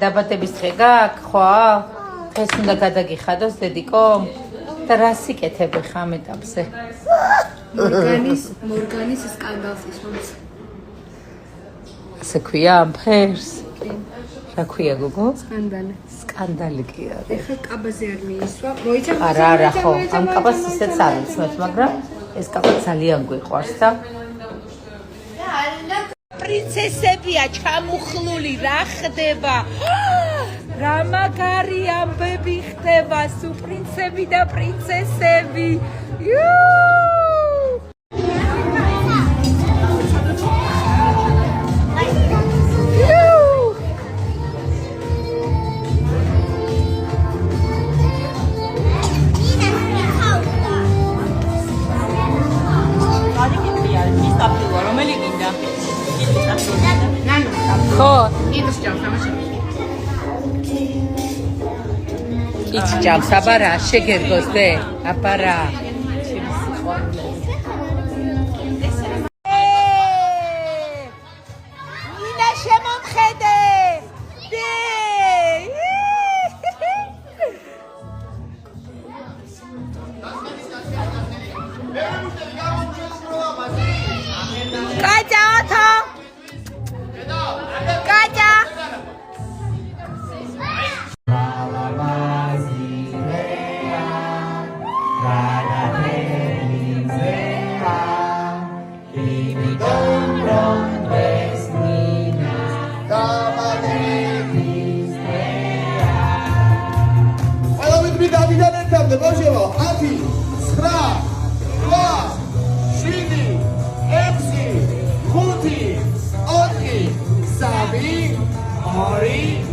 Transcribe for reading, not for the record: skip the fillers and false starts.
დაბადების დღე გაქვს, ხო? დღეს უნდა გადაგიხადოს დედიკო და რა სიკეთებ ხა ამ ეტაპზე? მორგანის სკანდალს ისმის. ასე ქვია ამ ფერს? რა ქვია გოგო? სკანდალი. სკანდალი კი არის. ეხლა კაბაზე არ მიისვა. მოიცემ. არა, ხო, ამ კაბას ისეც არ იცნობთ, მაგრამ ეს კაბა ძალიან გვიყვარს და პრინცესებია ჩამუხლული, რა ხდება? რა მაგარი ამბები ხდება, სუპრინცები და პრინცესები. ხო, ის ჯამს აბარა შეგერგოს დე, აბარა. მინდა შემომხედე. დე. კაჭაოთო. Boževo, 10, 9, 8, 7, 6, 5, 4, 3, 2,